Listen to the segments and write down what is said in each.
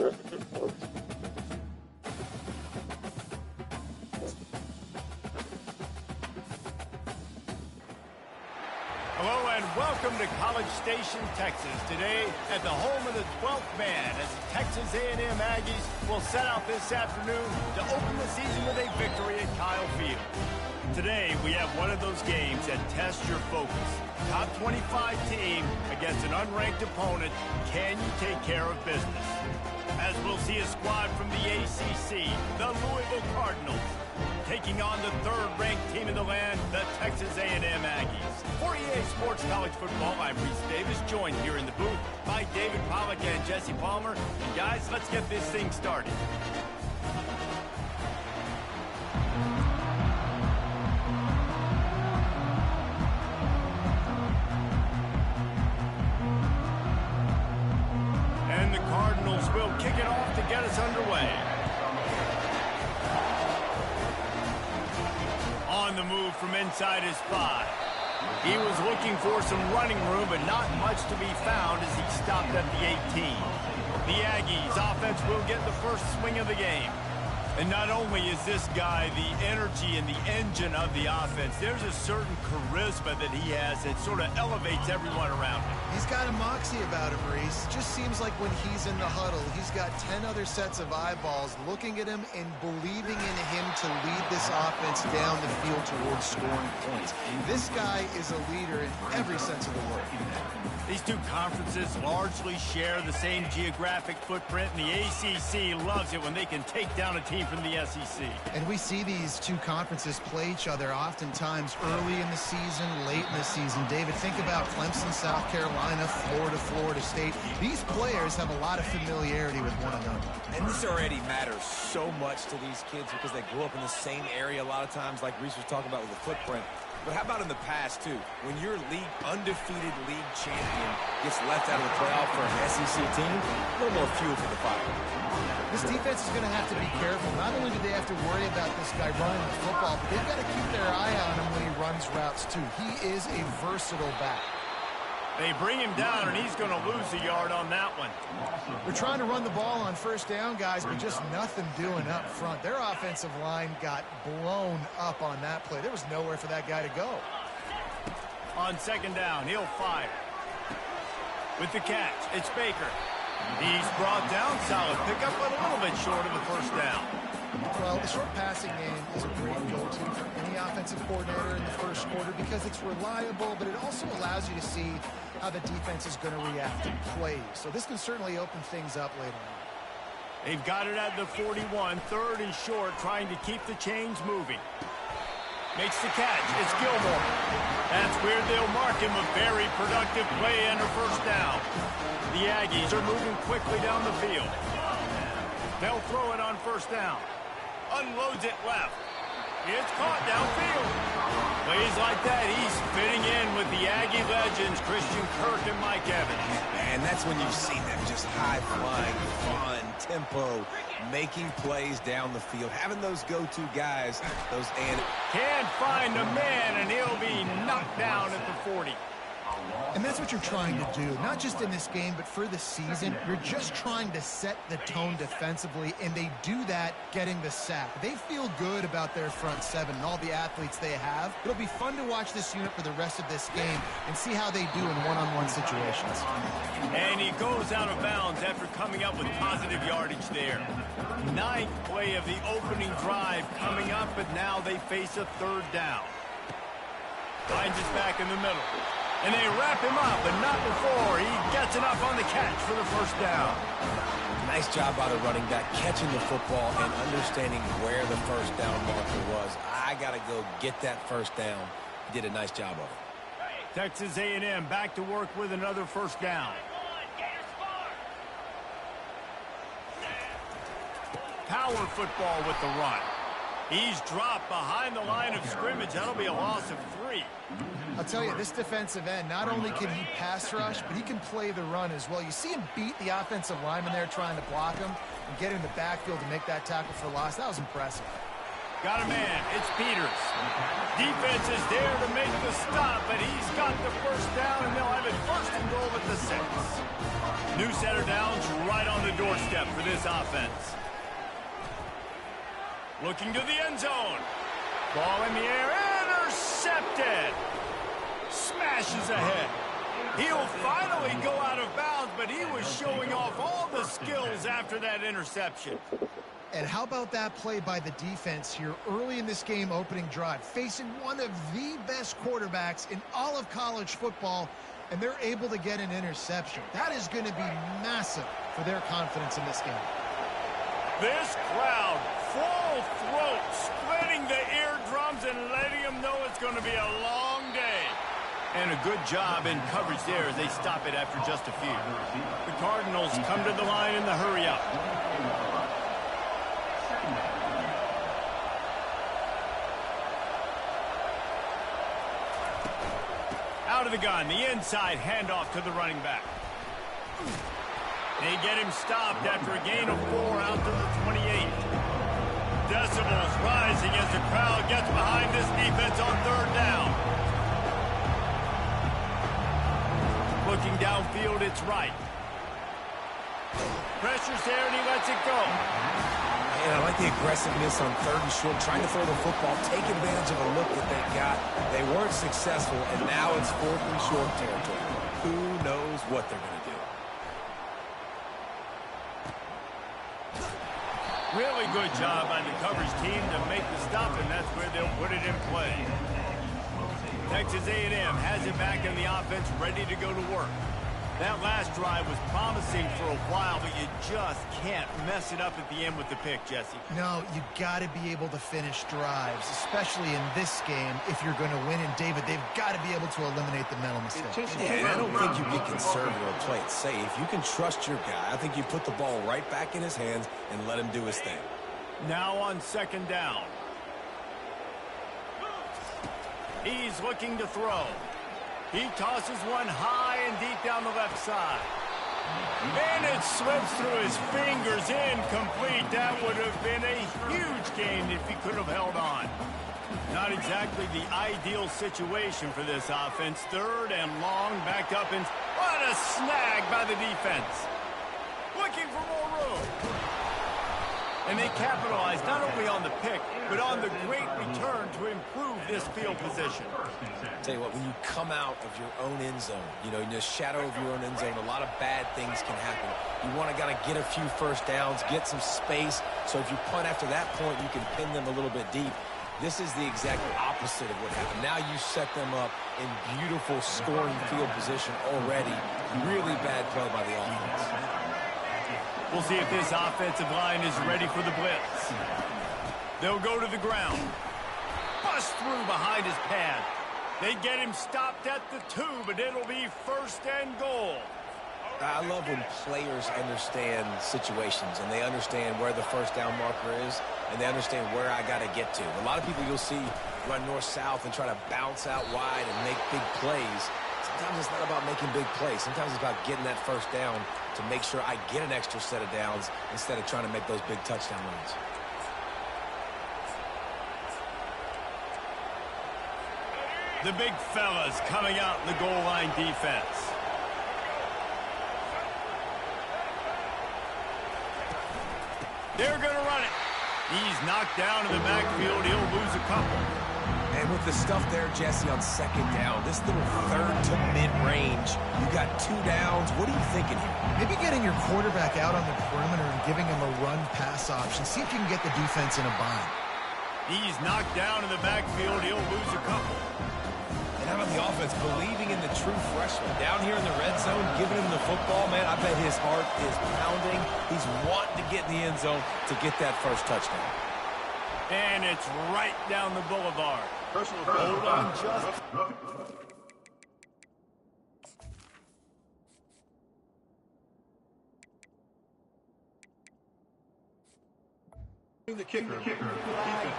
Hello and welcome to College Station, Texas. Today at the home of the 12th man as the Texas A&M Aggies will set out this afternoon to open the season with a victory at Kyle Field. Today we have one of those games that tests your focus. Top 25 team against an unranked opponent. Can you take care of business? As we'll see a squad from the ACC, the Louisville Cardinals, taking on the third-ranked team in the land, the Texas A&M Aggies. For EA Sports College Football, I'm Reese Davis, joined here in the booth by David Pollack and Jesse Palmer. And guys, let's get this thing started. And the Cardinals will kick it off to get us underway. On the move from inside his 5. He was looking for some running room, but not much to be found as he stopped at the 18. The Aggies offense will get the first swing of the game. And not only is this guy the energy and the engine of the offense, there's a certain charisma that he has that sort of elevates everyone around him. He's got a moxie about him, Reese. Just seems like when he's in the huddle, he's got 10 other sets of eyeballs looking at him and believing in him to lead this offense down the field towards scoring points. This guy is a leader in every sense of the word. These two conferences largely share the same geographic footprint, and the ACC loves it when they can take down a team from the SEC. And we see these two conferences play each other oftentimes early in the season, late in the season. David, think about Clemson, South Carolina, Florida, Florida State. These players have a lot of familiarity with one another. And this already matters so much to these kids because they grew up in the same area a lot of times, like Reese was talking about with the footprint. But how about in the past, too? When your undefeated league champion gets left out of the playoff for an SEC team, a little more fuel for the fire. This defense is going to have to be careful. Not only do they have to worry about this guy running the football, but they've got to keep their eye on him when he runs routes, too. He is a versatile back. They bring him down, and he's going to lose a yard on that one. We're trying to run the ball on first down, guys, but just nothing doing up front. Their offensive line got blown up on that play. There was nowhere for that guy to go. On second down, he'll fire. With the catch, it's Baker. He's brought down, solid pickup, but a little bit short of the first down. Well, the short passing game is a great go-to for any offensive coordinator in the first quarter because it's reliable, but it also allows you to see how the defense is going to react to plays. So this can certainly open things up later on. They've got it at the 41, third and short, trying to keep the chains moving. Makes the catch. It's Gilmore. That's where they'll mark him. A very productive play and a first down. The Aggies are moving quickly down the field. They'll throw it on first down. Unloads it left. It's caught downfield. Plays like that, he's fitting in with the Aggie legends, Christian Kirk and Mike Evans. And that's when you see them just high-flying, fun, tempo, making plays down the field, having those go-to guys, those and can't find a man, and he'll be knocked down at the 40. And that's what you're trying to do, not just in this game, but for the season. You're just trying to set the tone defensively, and they do that getting the sack. They feel good about their front seven and all the athletes they have. It'll be fun to watch this unit for the rest of this game and see how they do in one-on-one situations. And he goes out of bounds after coming up with positive yardage there. Ninth play of the opening drive coming up, but now they face a third down. Finds his back in the middle. And they wrap him up, but not before he gets enough on the catch for the first down. Nice job by the running back, catching the football and understanding where the first down marker was. I got to go get that first down. He did a nice job of it. Texas A&M back to work with another first down. Power football with the run. He's dropped behind the line of scrimmage. That'll be a loss of 3. I'll tell you, this defensive end, not only can he pass rush, but he can play the run as well. You see him beat the offensive lineman there trying to block him and get in the backfield to make that tackle for loss. That was impressive. Got a man. It's Peters. Defense is there to make the stop, but he's got the first down, and they'll have it first and goal at the 6. New center downs right on the doorstep for this offense. Looking to the end zone. Ball in the air. Intercepted. Smashes ahead. He'll finally go out of bounds, but he was showing off all the skills after that interception. And how about that play by the defense here early in this game opening drive, facing one of the best quarterbacks in all of college football, and they're able to get an interception. That is going to be massive for their confidence in this game. This crowd, full throat, splitting the eardrums and letting them know it's going to be a long day. And a good job in coverage there as they stop it after just a few. The Cardinals come to the line in the hurry-up. Out of the gun, the inside handoff to the running back. They get him stopped after a gain of 4 out to the 28. Decibels rising as the crowd gets behind this defense on 3rd down. Looking downfield, it's right. Pressure's there, and he lets it go. And I like the aggressiveness on 3rd and short, trying to throw the football, take advantage of a look that they got. They weren't successful, and now it's 4th and short territory. Who knows what they're going to do? Really good job by the coverage team to make the stop, and that's where they'll put it in play. Texas A&M has it back in the offense, ready to go to work. That last drive was promising for a while, but you just can't mess it up at the end with the pick, Jesse. No, you got to be able to finish drives, especially in this game. If you're going to win, and David, they've got to be able to eliminate the mental mistakes. Yeah, I don't think you get conservative or play it safe. You can trust your guy. I think you put the ball right back in his hands and let him do his thing. Now on 2nd down. He's looking to throw. He tosses one high and deep down the left side. And it slips through his fingers, incomplete. That would have been a huge gain if he could have held on. Not exactly the ideal situation for this offense. 3rd and long, backed up, and what a snag by the defense. Looking for more room. And they capitalized not only on the pick, but on the great return to improve this field position. Tell you what, when you come out of your own end zone, you know, in the shadow of your own end zone, a lot of bad things can happen. You want to get a few first downs, get some space, so if you punt after that point, you can pin them a little bit deep. This is the exact opposite of what happened. Now you set them up in beautiful scoring field position already. Really bad play by the offense. We'll see if this offensive line is ready for the blitz. They'll go to the ground. Bust through behind his pad. They get him stopped at the 2, but it'll be 1st and goal. I love when players understand situations and they understand where the first down marker is and they understand where I got to get to. A lot of people you'll see run north-south and try to bounce out wide and make big plays. Sometimes it's not about making big plays. Sometimes it's about getting that first down to make sure I get an extra set of downs instead of trying to make those big touchdown runs. The big fellas coming out in the goal line defense. They're going to run it. He's knocked down in the backfield. He'll lose a couple. And with the stuff there, Jesse, on 2nd down, this little 3rd to mid-range, you got 2 downs. What are you thinking here? Maybe getting your quarterback out on the perimeter and giving him a run-pass option. See if you can get the defense in a bind. He's knocked down in the backfield. He'll lose a couple. And how about the offense believing in the true freshman? Down here in the red zone, giving him the football, man, I bet his heart is pounding. He's wanting to get in the end zone to get that first touchdown. And it's right down the boulevard. Hold on just... The kicker.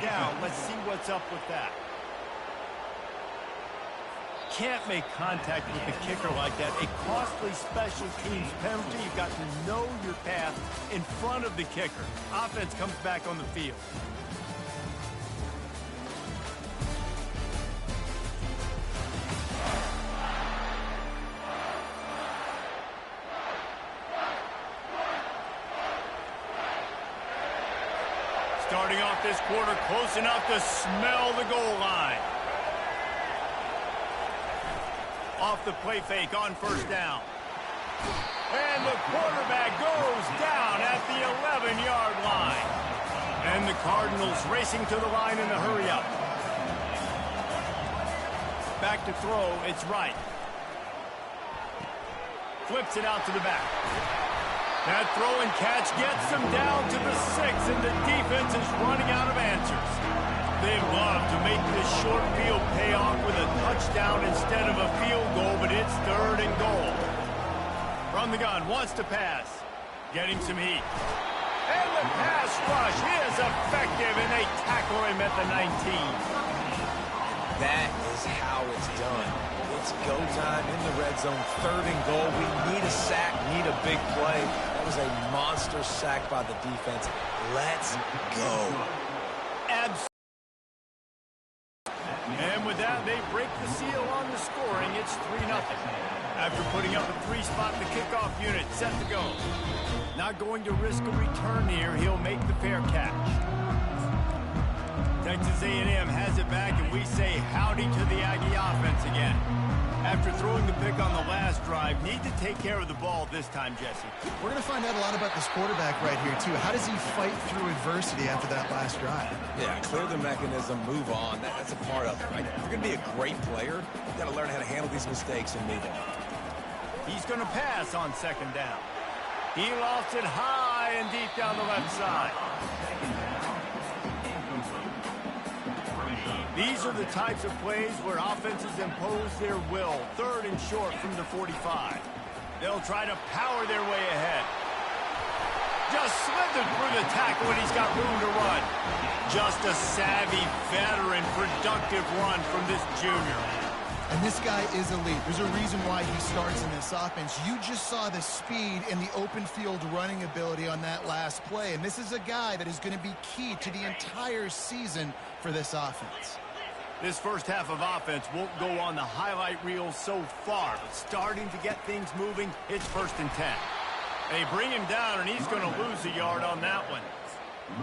Down. Let's see what's up with that. Can't make contact with the kicker like that. A costly special teams penalty. You've got to know your path in front of the kicker. Offense comes back on the field. this quarter close enough to smell the goal line. Off the play fake on first down. And the quarterback goes down at the 11-yard line. And the Cardinals racing to the line in the hurry-up. Back to throw, it's right. Flips it out to the back. That throw and catch gets them down to the 6, and the defense is running out of answers. They'd love to make this short field pay off with a touchdown instead of a field goal, but it's 3rd and goal. From the gun, wants to pass. Getting some heat. And the pass rush is effective, and they tackle him at the 19. That is how it's done. It's go time in the red zone, 3rd and goal. We need a sack, need a big play. That was a monster sack by the defense. Let's go. Absolutely. And with that, they break the seal on the scoring. It's 3-0. After putting up a 3-spot, the kickoff unit set to go. Not going to risk a return here. He'll make the fair catch. Texas A&M has it back, and we say howdy to the Aggie offense again. After throwing the pick on the last drive, need to take care of the ball this time, Jesse. We're going to find out a lot about this quarterback right here, too. How does he fight through adversity after that last drive? Yeah, clear the mechanism, move on. That's a part of it, right? If you're going to be a great player, you've got to learn how to handle these mistakes and move on. He's going to pass on 2nd down. He lofts it high and deep down the left side. These are the types of plays where offenses impose their will. 3rd and short from the 45. They'll try to power their way ahead. Just slithered through the tackle, and he's got room to run. Just a savvy, veteran, productive run from this junior. And this guy is elite. There's a reason why he starts in this offense. You just saw the speed and the open field running ability on that last play. And this is a guy that is going to be key to the entire season for this offense. This first half of offense won't go on the highlight reel so far, but starting to get things moving, it's 1st and 10. They bring him down, and he's going to lose a yard on that one.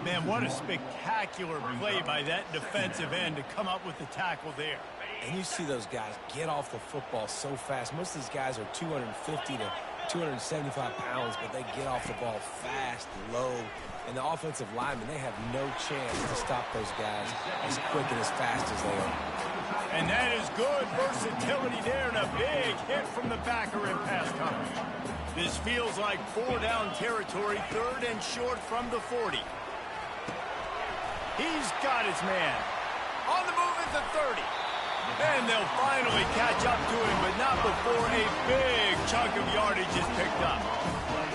Man, what a spectacular play by that defensive end to come up with the tackle there. And you see those guys get off the football so fast. Most of these guys are 250 to 275 pounds, but they get off the ball fast, low. And the offensive linemen, they have no chance to stop those guys as quick and as fast as they are. And that is good versatility there, and a big hit from the backer in pass coverage. This feels like 4-down territory, 3rd and short from the 40. He's got his man. On the move at the 30. And they'll finally catch up to him, but not before a big chunk of yardage is picked up.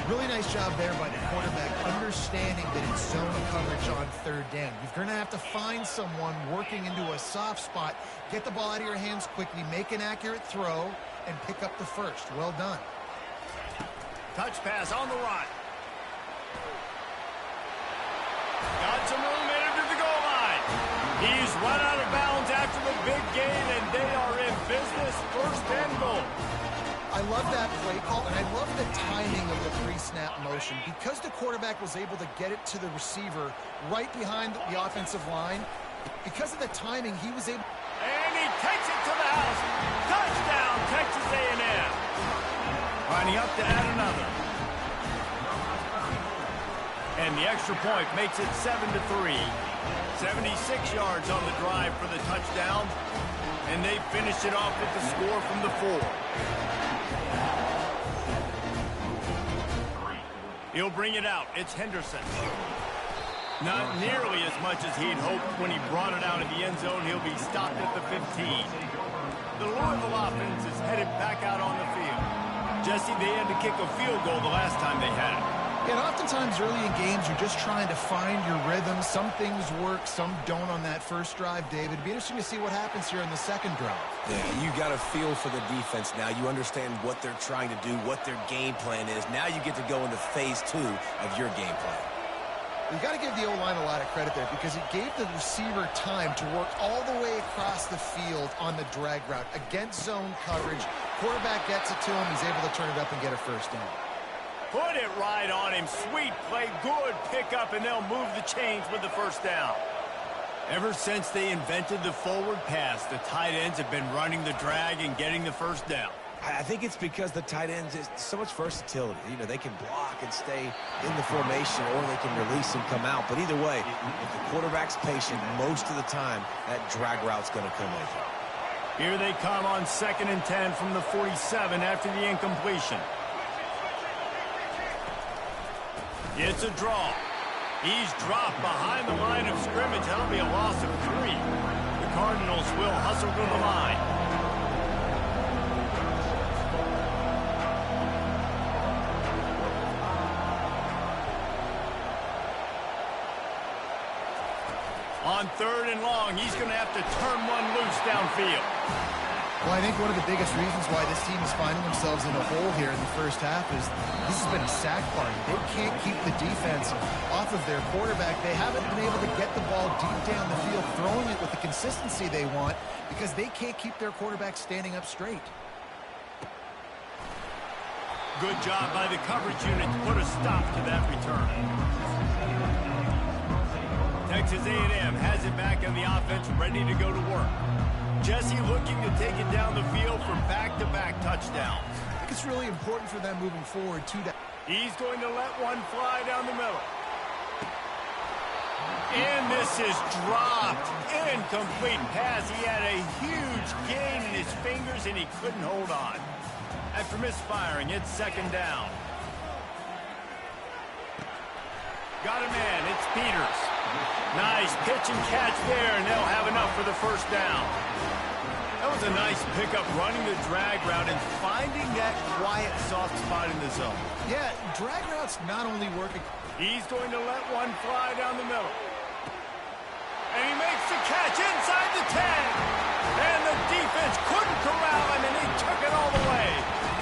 Really nice job there by the quarterback, understanding that it's zone coverage on 3rd down. You're going to have to find someone working into a soft spot, get the ball out of your hands quickly, make an accurate throw, and pick up the 1st. Well done. Touch pass on the right. Got some room in to the goal line. He's run out of bounds after the big gain, and they are in business. 1st and goal. I love that play call, and I love the timing of the pre-snap motion. Because the quarterback was able to get it to the receiver right behind the offensive line, because of the timing, he was able... And he takes it to the house. Touchdown, Texas A&M. Lining up to add another. And the extra point makes it 7-3. 76 yards on the drive for the touchdown. And they finish it off with the score from the 4. He'll bring it out. It's Henderson. Not nearly as much as he'd hoped when he brought it out of the end zone. He'll be stopped at the 15. The Louisville offense is headed back out on the field. Jesse, they had to kick a field goal the last time they had it. And oftentimes early in games, you're just trying to find your rhythm. Some things work, some don't on that first drive, David. It'd be interesting to see what happens here in the second drive. Yeah, you got a feel for the defense now. You understand what they're trying to do, what their game plan is. Now you get to go into phase 2 of your game plan. You got to give the O-line a lot of credit there because it gave the receiver time to work all the way across the field on the drag route against zone coverage. Quarterback gets it to him. He's able to turn it up and get a 1st down. Put it right on him. Sweet play, good pickup, and they'll move the chains with the 1st down. Ever since they invented the forward pass, the tight ends have been running the drag and getting the first down. I think it's because the tight ends is so much versatility. You know, they can block and stay in the formation, or they can release and come out. But either way, if the quarterback's patient, most of the time, that drag route's going to come open. Here they come on 2nd and 10 from the 47 after the incompletion. It's a draw. He's dropped behind the line of scrimmage. That'll be a loss of 3. The Cardinals will hustle to the line. On 3rd and long, he's going to have to turn one loose downfield. Well, I think one of the biggest reasons why this team is finding themselves in a hole here in the first half is this has been a sack party. They can't keep the defense off of their quarterback. They haven't been able to get the ball deep down the field, throwing it with the consistency they want because they can't keep their quarterback standing up straight. Good job by the coverage unit to put a stop to that return. Texas A&M has it back on the offense, ready to go to work. Jesse looking to take it down the field for back-to-back touchdowns. I think it's really important for them moving forward, too. He's going to let one fly down the middle. And this is dropped. Incomplete pass. He had a huge gain in his fingers, and he couldn't hold on. After misfiring, it's 2nd down. Got a man. It's Peters. Nice pitch and catch there, and they'll have enough for the first down. That was a nice pickup, running the drag route and finding that quiet, soft spot in the zone. Yeah, drag routes not only work. He's going to let one fly down the middle. And he makes the catch inside the 10. And the defense couldn't corral him, and he took it all the way.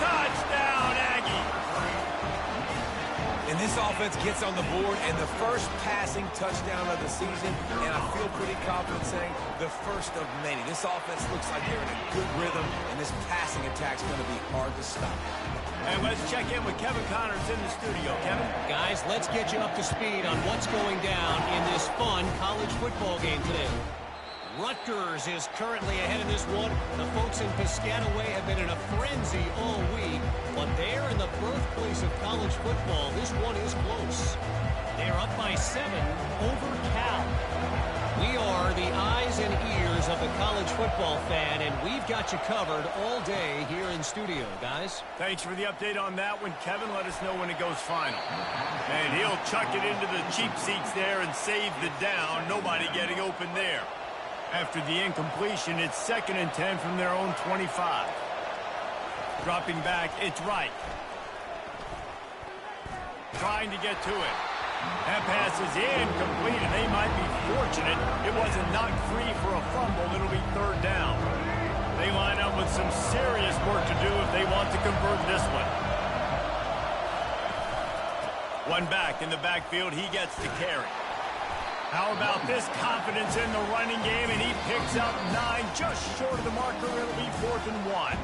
Touchdown, Aggie. And this offense gets on the board, and the first passing touchdown of the season, and I feel pretty confident saying the first of many. This offense looks like they're in a good rhythm, and this passing attack's going to be hard to stop. And let's check in with Kevin Connors in the studio. Kevin? Guys, let's get you up to speed on what's going down in this fun college football game today. Rutgers is currently ahead in this one. The folks in Piscataway have been in a frenzy all week, but they're in the birthplace of college football. This one is close. They're up by 7 over Cal. We are the eyes and ears of the college football fan, and we've got you covered all day here in studio, guys. Thanks for the update on that one, Kevin. Let us know when it goes final. And he'll chuck it into the cheap seats there and save the down. Nobody getting open there. After the incompletion, it's 2nd and 10 from their own 25. Dropping back, it's Wright. Trying to get to it. That pass is incomplete, and they might be fortunate it wasn't knocked free for a fumble. It'll be 3rd down. They line up with some serious work to do if they want to convert this one. One back in the backfield, he gets the carry. How about this confidence in the running game, and he picks up 9 just short of the marker. It'll be 4th and 1.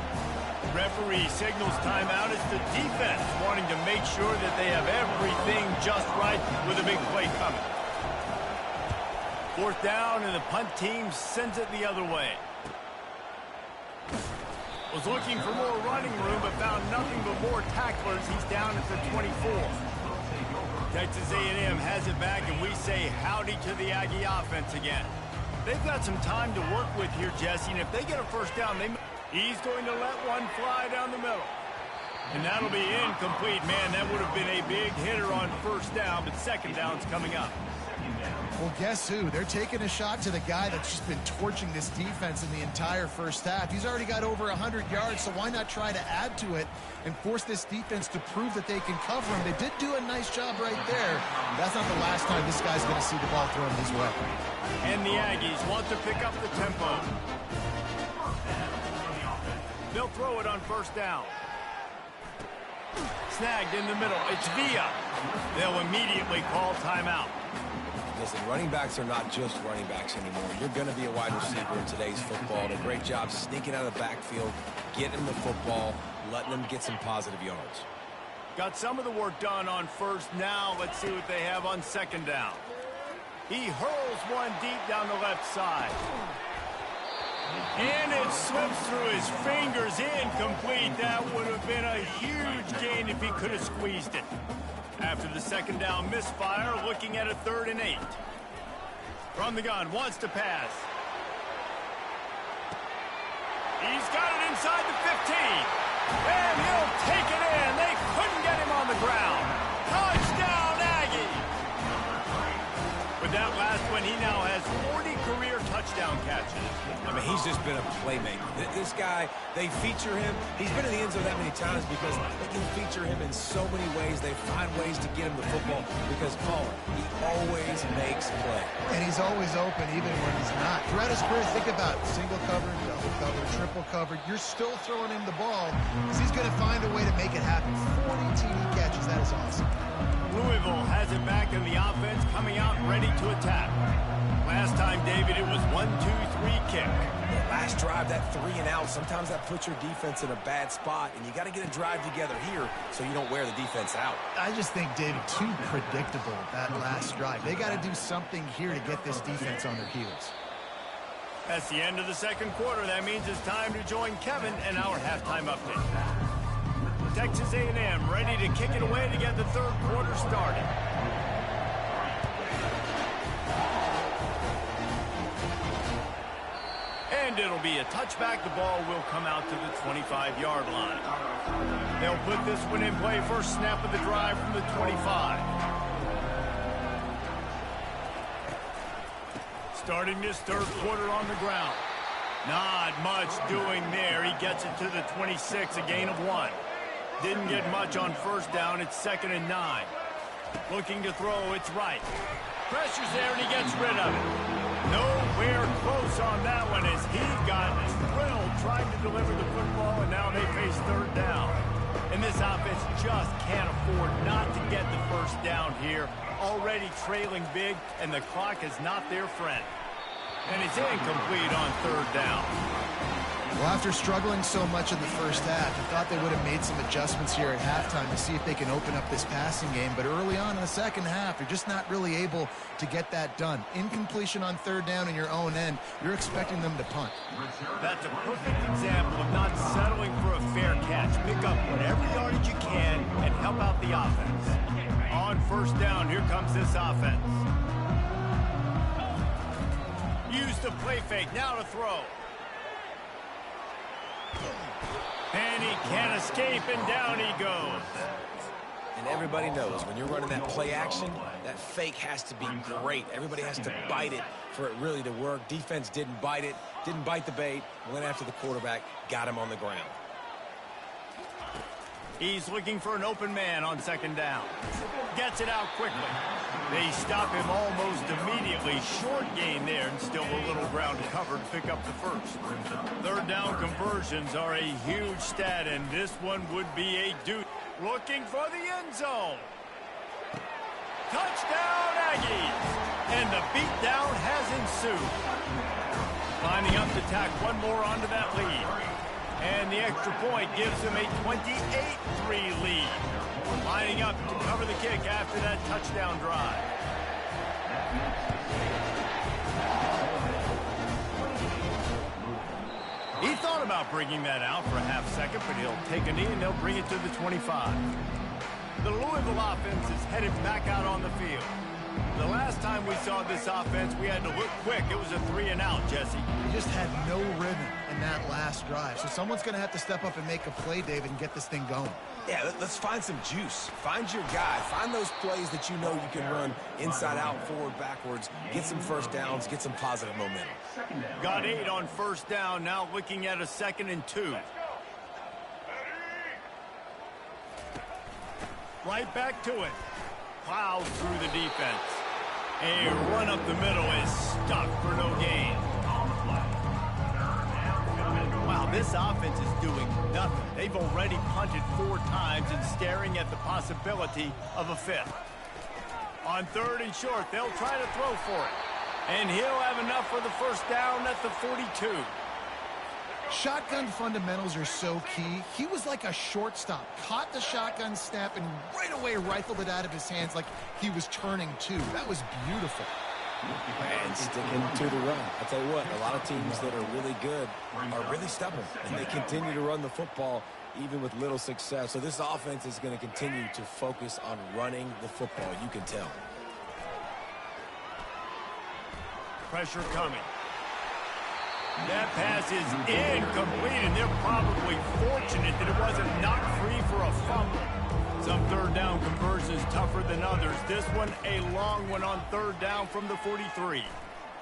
Referee signals timeout. It's the defense wanting to make sure that they have everything just right with a big play coming. 4th down, and the punt team sends it the other way. Was looking for more running room, but found nothing but more tacklers. He's down at the 24. Texas A&M has it back, and we say howdy to the Aggie offense again. They've got some time to work with here, Jesse, and if they get a first down, he's going to let one fly down the middle. And that'll be incomplete. Man, that would have been a big hitter on 1st down, but 2nd down's coming up. Well, guess who? They're taking a shot to the guy that's just been torching this defense in the entire first half. He's already got over 100 yards, so why not try to add to it and force this defense to prove that they can cover him? They did do a nice job right there. That's not the last time this guy's going to see the ball thrown his way. And the Aggies want to pick up the tempo. They'll throw it on 1st down. Snagged in the middle. It's Villa. They'll immediately call timeout. Listen, running backs are not just running backs anymore. You're going to be a wide receiver in today's football. A great job sneaking out of the backfield, getting them the football, letting them get some positive yards. Got some of the work done on 1st. Now let's see what they have on 2nd down. He hurls one deep down the left side. And it slips through his fingers, incomplete. That would have been a huge gain if he could have squeezed it. After the second down misfire, looking at a 3rd and 8. From the gun, wants to pass. He's got it inside the 15. And he'll take it in. They couldn't get him on the ground. Touchdown, Aggie! With that last one, he now has 40 career touchdown catches. I mean, he's just been a playmaker. This guy, they feature him. He's been in the end zone that many times because they can feature him in so many ways. They find ways to get him the football because, he always makes play. And he's always open even when he's not. Throughout his career, think about single coverage, double coverage, triple coverage. You're still throwing him the ball because he's going to find a way to make it happen. 40 TD catches. That is awesome. Louisville has it back in the offense, coming out ready to attack. Last time, David, it was 1-2-3 kick. The last drive, that 3 and out, sometimes that puts your defense in a bad spot, and you got to get a drive together here so you don't wear the defense out. I just think, David, too predictable, that last drive. They got to do something here to get this defense on their heels. That's the end of the second quarter. That means it's time to join Kevin and our halftime update. Texas A&M ready to kick it away to get the third quarter started. And it'll be a touchback. The ball will come out to the 25-yard line. They'll put this one in play. First snap of the drive from the 25. Starting this third quarter on the ground. Not much doing there. He gets it to the 26, a gain of 1. Didn't get much on first down. It's 2nd and 9. Looking to throw. It's right. Pressure's there, and he gets rid of it. Nowhere close on that one as he got drilled trying to deliver the football, and now they face third down. And this offense just can't afford not to get the first down here. Already trailing big, and the clock is not their friend. And it's incomplete on third down. Well, after struggling so much in the first half, I thought they would have made some adjustments here at halftime to see if they can open up this passing game. But early on in the second half, they're just not really able to get that done. Incompletion on third down in your own end, you're expecting them to punt. That's a perfect example of not settling for a fair catch. Pick up whatever yardage you can and help out the offense. On first down, here comes this offense. Use the play fake, now to throw. And he can't escape, and down he goes. And everybody knows when you're running that play action, that fake has to be great. Everybody has to bite it for it really to work. Defense didn't bite it, didn't bite the bait, went after the quarterback, got him on the ground. He's looking for an open man on second down. Gets it out quickly. They stop him almost immediately. Short gain there, and still a little ground covered to pick up the first. Third down conversions are a huge stat, and this one would be a dude. Looking for the end zone. Touchdown, Aggies! And the beatdown has ensued. Lining up to tack one more onto that lead. And the extra point gives them a 28-3 lead. Lining up to cover the kick after that touchdown drive. He thought about bringing that out for a half second, but he'll take a knee and they'll bring it to the 25. The Louisville offense is headed back out on the field. The last time we saw this offense, we had to look quick. It was a 3 and out, Jesse. They just had no rhythm in that last drive. So someone's going to have to step up and make a play, David, and get this thing going. Yeah, let's find some juice. Find your guy. Find those plays that you know you can run inside out, forward, backwards. Get some first downs. Get some positive momentum. Got 8 on first down. Now looking at a 2nd and 2. Right back to it. Plows through the defense. A run up the middle is stuck for no gain. Wow, this offense is doing nothing. They've already punted 4 times and staring at the possibility of a 5th. On 3rd and short, they'll try to throw for it. And he'll have enough for the first down at the 42. Shotgun fundamentals are so key. He was like a shortstop. Caught the shotgun snap and right away rifled it out of his hands like he was turning 2. That was beautiful. And sticking to the run. I'll tell you what, a lot of teams that are really good are really stubborn, and they continue to run the football even with little success. So this offense is going to continue to focus on running the football. You can tell. Pressure coming. That pass is incomplete, and they're probably fortunate that it wasn't knocked free for a fumble. Some third down conversions tougher than others. This one a long one on third down from the 43.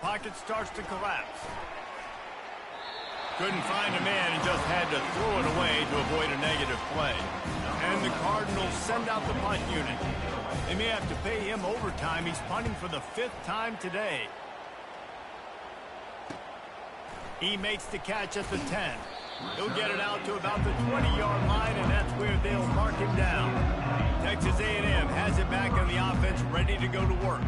Pocket starts to collapse. Couldn't find a man and just had to throw it away to avoid a negative play. And the Cardinals send out the punt unit. They may have to pay him overtime. He's punting for the 5th time today. He makes the catch at the 10. He'll get it out to about the 20-yard line, and that's where they'll mark him down. Texas A&M has it back on the offense, ready to go to work.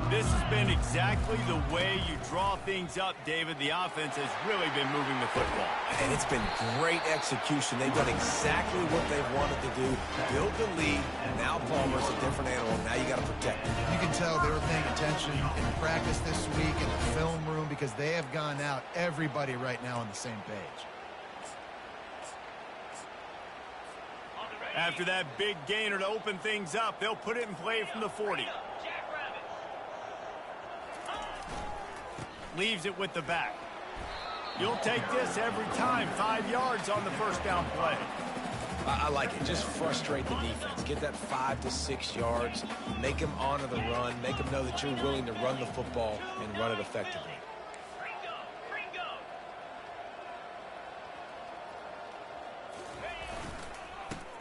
This has been exactly the way you draw things up, David. The offense has really been moving the football. And it's been great execution. They've done exactly what they've wanted to do. Build the lead. Now Palmer's a different animal. Now you got to protect him. You can tell they were paying attention in practice this week in the film room because they have gone out, everybody right now on the same page. After that big gainer to open things up, they'll put it in play from the 40. Leaves it with the back. You'll take this every time. 5 yards on the first down play. I like it. Just frustrate the defense. Get that 5 to 6 yards. Make them honor the run. Make them know that you're willing to run the football and run it effectively.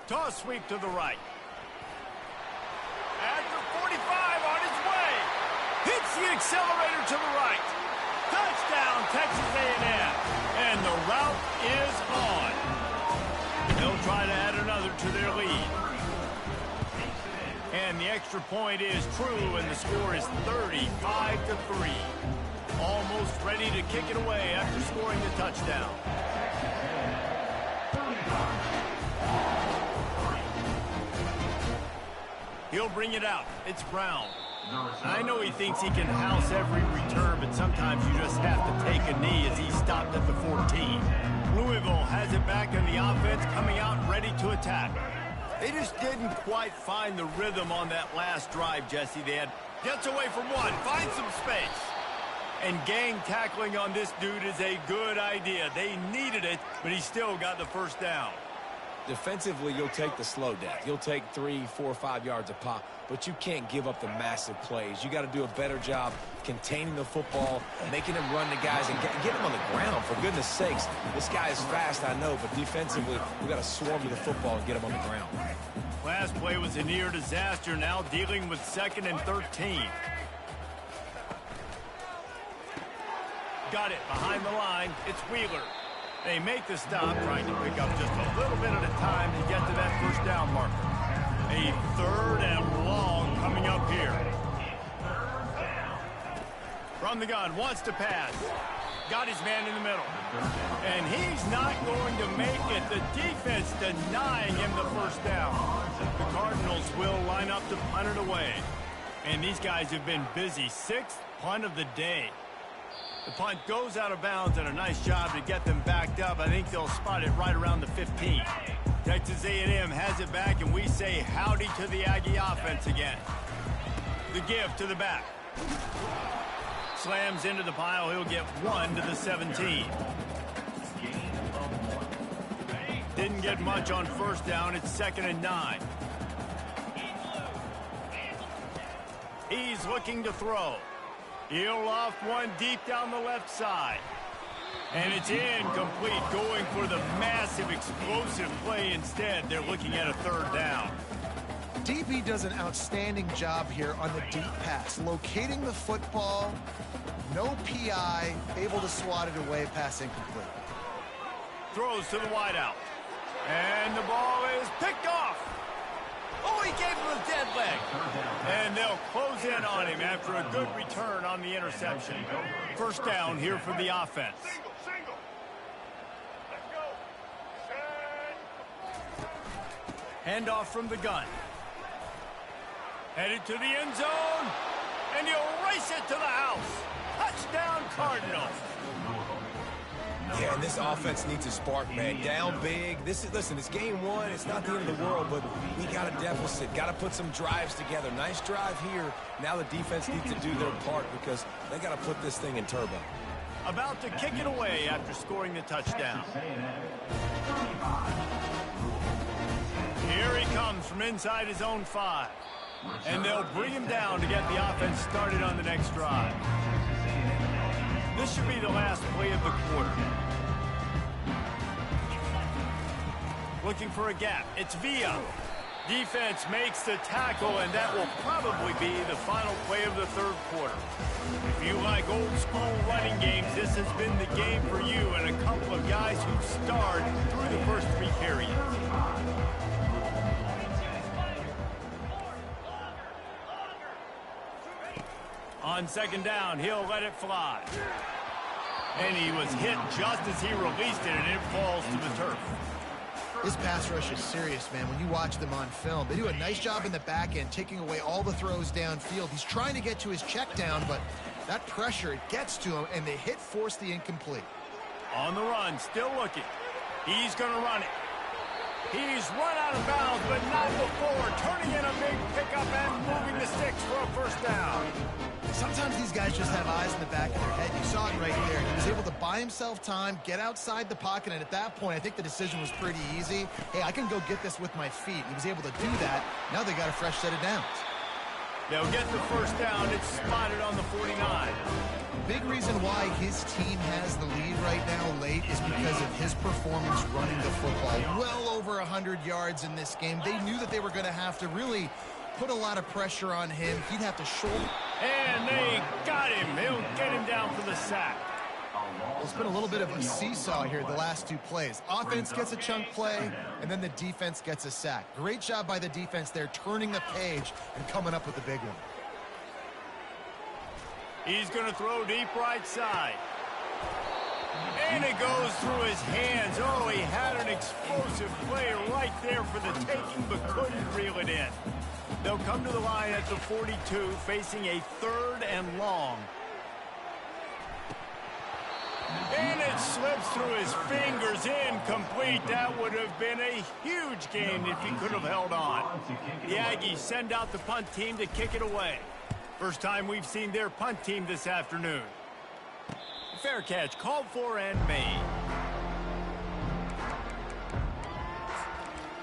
Toss sweep to the right. After 45 on his way. Hits the accelerator to the right. Touchdown, Texas A&M. And the route is on. They'll try to add another to their lead. And the extra point is true, and the score is 35 to 3. Almost ready to kick it away after scoring the touchdown. He'll bring it out. It's Brown. I know he thinks he can house every return, but sometimes you just have to take a knee as he stopped at the 14. Louisville has it back in the offense, coming out ready to attack. They just didn't quite find the rhythm on that last drive, Jesse. They had gets away from one, finds some space. And gang tackling on this dude is a good idea. They needed it, but he still got the first down. Defensively, you'll take the slow death. You'll take 3, 4, 5 yards a pop, but you can't give up the massive plays. You got to do a better job containing the football, making him run the guys, and get him on the ground. For goodness sakes, this guy is fast, I know, but defensively, we got to swarm to the football and get him on the ground. Last play was a near disaster. Now dealing with 2nd and 13. Got it behind the line. It's Wheeler. They make the stop, trying to pick up just a little bit at a time to get to that first down marker. A 3rd and long coming up here. From the gun, wants to pass. Got his man in the middle. And he's not going to make it. The defense denying him the first down. The Cardinals will line up to punt it away. And these guys have been busy. 6th punt of the day. The punt goes out of bounds, and a nice job to get them backed up. I think they'll spot it right around the 15. Texas A&M has it back, and we say howdy to the Aggie offense again. The give to the back. Slams into the pile. He'll get 1 to the 17. Didn't get much on first down. It's 2nd and 9. He's looking to throw. He'll loft one deep down the left side. And it's incomplete, going for the massive explosive play instead. They're looking at a 3rd down. DB does an outstanding job here on the deep pass. Locating the football, no PI, able to swat it away, pass incomplete. Throws to the wideout. And the ball is picked off. Oh, he gave him a dead leg. And they'll close in on him after a good return on the interception. First down here for the offense. Single. Let's go. Set. Handoff from the gun. Headed to the end zone. And he'll race it to the house. Touchdown, Cardinals. Yeah, and this offense needs a spark, man. Down big. Listen, it's game one. It's not the end of the world, but we got a deficit. Got to put some drives together. Nice drive here. Now the defense needs to do their part because they got to put this thing in turbo. About to kick it away after scoring the touchdown. Here he comes from inside his own 5. And they'll bring him down to get the offense started on the next drive. This should be the last play of the quarter. Looking for a gap. It's Villa. Defense makes the tackle, and that will probably be the final play of the third quarter. If you like old school running games, this has been the game for you and a couple of guys who starred through the first 3 periods. On second down, he'll let it fly. And he was hit just as he released it, and it falls to the turf. This pass rush is serious, man. When you watch them on film, they do a nice job in the back end, taking away all the throws downfield. He's trying to get to his check down, but that pressure, it gets to him, and the hit forced the incomplete. On the run, still looking. He's going to run it. He's run out of bounds, but not before. Turning in a big pickup and moving the sticks for a first down. Sometimes these guys just have eyes in the back of their head. You saw it right there. He was able to buy himself time, get outside the pocket, and at that point, I think the decision was pretty easy. Hey, I can go get this with my feet. He was able to do that. Now they got a fresh set of downs. They'll get the first down. It's spotted on the 49. Big reason why his team has the lead right now late is because of his performance running the football. Well over 100 yards in this game. They knew that they were going to have to really put a lot of pressure on him. He'd have to shoulder. And they got him. They'll get him down for the sack. It's been a little bit of a seesaw here the last 2 plays. Offense gets a chunk play, and then the defense gets a sack. Great job by the defense there, turning the page and coming up with the big one. He's going to throw deep right side. And it goes through his hands. Oh, he had an explosive play right there for the taking, but couldn't reel it in. They'll come to the line at the 42, facing a 3rd and long. And it slips through his fingers, incomplete. That would have been a huge gain if he could have held on. The Aggies send out the punt team to kick it away. First time we've seen their punt team this afternoon. Fair catch called for and made.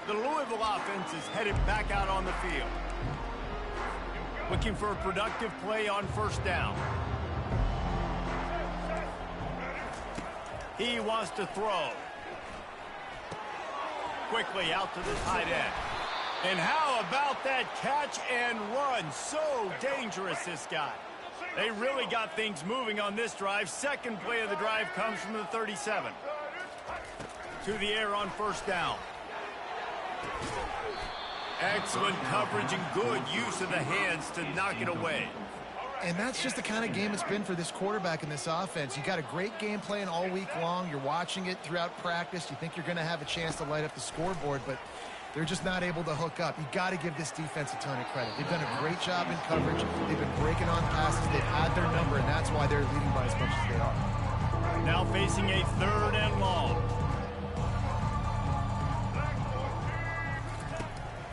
The Louisville offense is headed back out on the field. Looking for a productive play on first down. He wants to throw. Quickly out to the tight end. And how about that catch and run? So dangerous, this guy. They really got things moving on this drive. Second play of the drive comes from the 37. To the air on first down. Excellent coverage and good use of the hands to knock it away. And that's just the kind of game it's been for this quarterback in this offense. You got a great game plan all week long. You're watching it throughout practice. You think you're going to have a chance to light up the scoreboard, but they're just not able to hook up. You got to give this defense a ton of credit. They've done a great job in coverage. They've been breaking on passes. They've had their number, and that's why they're leading by as much as they are. Now facing a 3rd and long.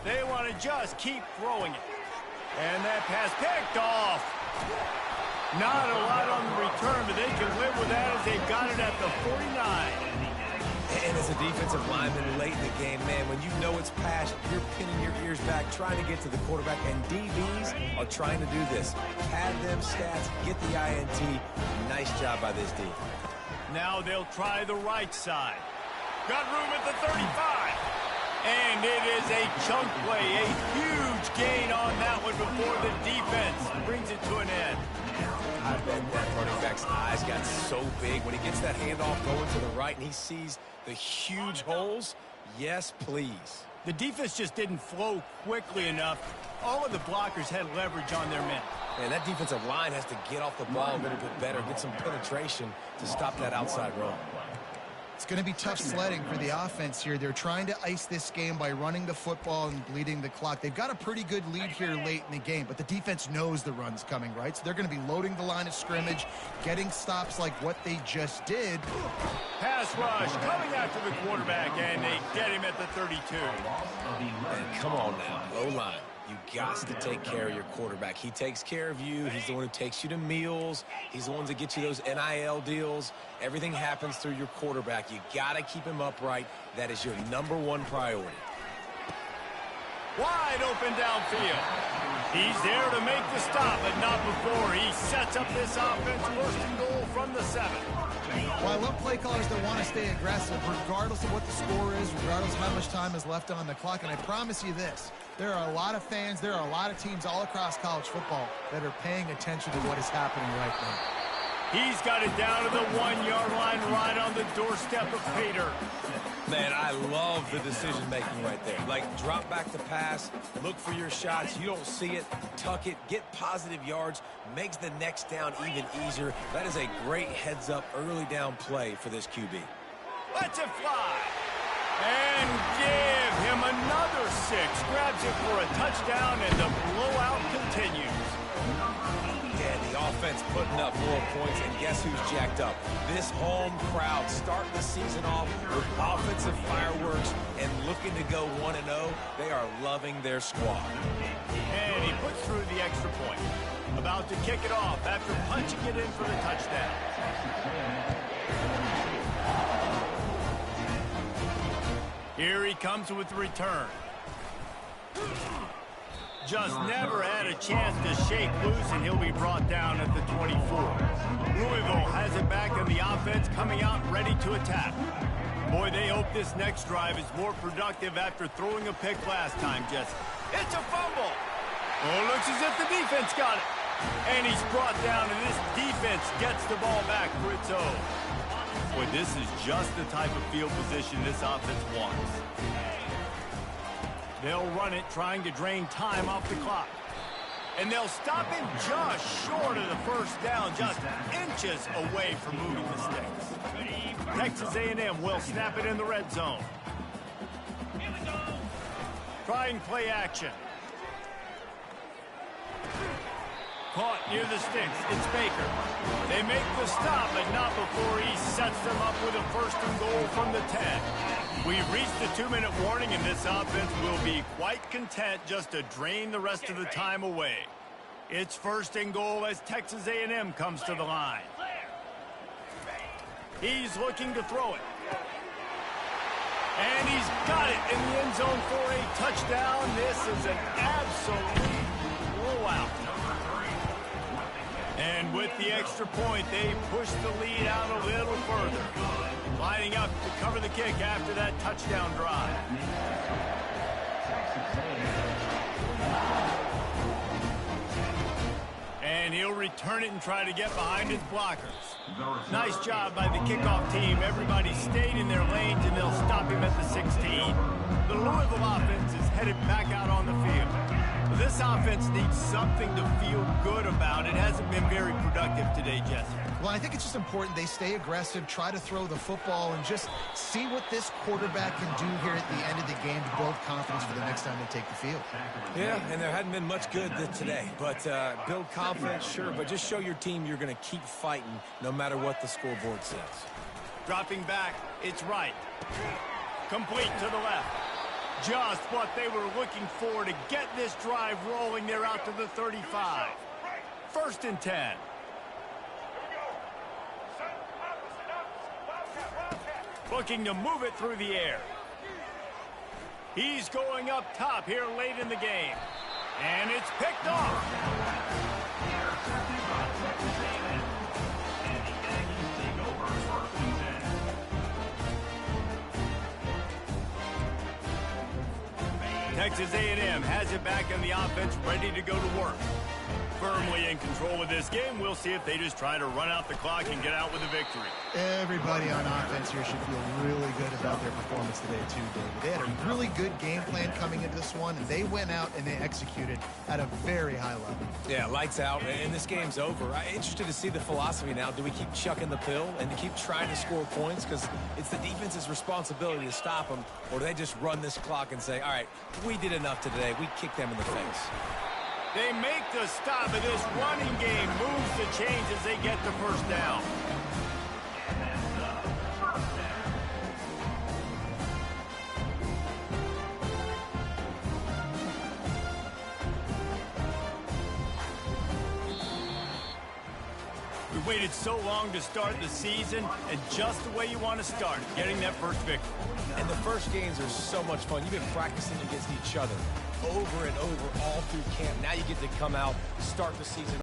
They want to just keep throwing it. And that pass picked off. Not a lot on the return, but they can live with that as they've got it at the 49. And as a defensive lineman late in the game, man, when you know it's past, you're pinning your ears back, trying to get to the quarterback, and DBs are trying to do this. Pad them stats, get the INT. Nice job by this D. Now they'll try the right side. Got room at the 35. And it is a chunk play, a huge gain on that one before the defense brings it to an end. I bet that running back's eyes got so big when he gets that handoff going to the right and he sees the huge holes. Yes, please. The defense just didn't flow quickly enough. All of the blockers had leverage on their men. And that defensive line has to get off the ball a little bit better, get some penetration to stop that outside run. It's going to be tough sledding for the offense here. They're trying to ice this game by running the football and bleeding the clock. They've got a pretty good lead here late in the game, but the defense knows the run's coming, right? So they're going to be loading the line of scrimmage, getting stops like what they just did. Pass rush coming after the quarterback, and they get him at the 32. And come on now, O-line. You got to take care of your quarterback. He takes care of you. He's the one who takes you to meals. He's the one that gets you those NIL deals. Everything happens through your quarterback. You got to keep him upright. That is your #1 priority. Wide open downfield. He's there to make the stop, but not before he sets up this offense. 1st and goal from the 7. Well, I love play callers that want to stay aggressive regardless of what the score is, regardless of how much time is left on the clock. And I promise you this, there are a lot of fans, there are a lot of teams all across college football that are paying attention to what is happening right now. He's got it down to the 1-yard line, right on the doorstep of Pater. Man, I love the decision-making right there. Like, drop back the pass, look for your shots. You don't see it, tuck it, get positive yards, makes the next down even easier. That is a great heads-up early down play for this QB. Lets it fly. And give him another 6. Grabs it for a touchdown, and the blowout continues. And the offense putting up more points, and guess who's jacked up? This home crowd starting the season off with offensive fireworks and looking to go 1-0. They are loving their squad. And he puts through the extra point. About to kick it off after punching it in for the touchdown. Here he comes with the return. Just never had a chance to shake loose, and he'll be brought down at the 24. Louisville has it back, and the offense coming out ready to attack. Boy, they hope this next drive is more productive after throwing a pick last time, Jesse. It's a fumble. Oh, looks as if the defense got it. And he's brought down, and this defense gets the ball back for its own. Boy, this is just the type of field position this offense wants. They'll run it, trying to drain time off the clock. And they'll stop him just short of the 1st down, just inches away from moving the sticks. Texas A&M will snap it in the red zone. Trying play action. Caught near the sticks. It's Baker. They make the stop, but not before he sets them up with a 1st and goal from the 10. We've reached the 2-minute warning, and this offense will be quite content just to drain the rest of the time away. It's 1st and goal as Texas A&M comes to the line. He's looking to throw it. And he's got it in the end zone for a touchdown. This is an absolute blowout. And with the extra point, they push the lead out a little further. Lining up to cover the kick after that touchdown drive. And he'll return it and try to get behind his blockers. Nice job by the kickoff team. Everybody stayed in their lanes, and they'll stop him at the 16. The Louisville offense is headed back out on the field. This offense needs something to feel good about. It hasn't been very productive today, Jesse. Well, I think it's just important they stay aggressive, try to throw the football, and just see what this quarterback can do here at the end of the game to build confidence for the next time they take the field. Yeah, and there hadn't been much good today. But build confidence, sure, but just show your team you're going to keep fighting no matter what the scoreboard says. Dropping back, it's right. Complete to the left. Just what they were looking for to get this drive rolling. They're out to the 35. 1st and 10. Looking to move it through the air. He's going up top here late in the game. And it's picked off. Texas A&M has it back in the offense, ready to go to work. firmly in control of this game. We'll see if they just try to run out the clock and get out with a victory. Everybody on offense here should feel really good about their performance today, too, David. They had a really good game plan coming into this one, and they went out and they executed at a very high level. Yeah, lights out, and this game's over. I'm interested to see the philosophy now. Do we keep chucking the pill and to keep trying to score points because it's the defense's responsibility to stop them, or do they just run this clock and say, all right, we did enough today. We kicked them in the face. They make the stop, and this running game moves the chains as they get the first down. We waited so long to start the season, and just the way you want to start, getting that first victory. And the first games are so much fun. You've been practicing against each other over and over all through camp. Now you get to come out, start the season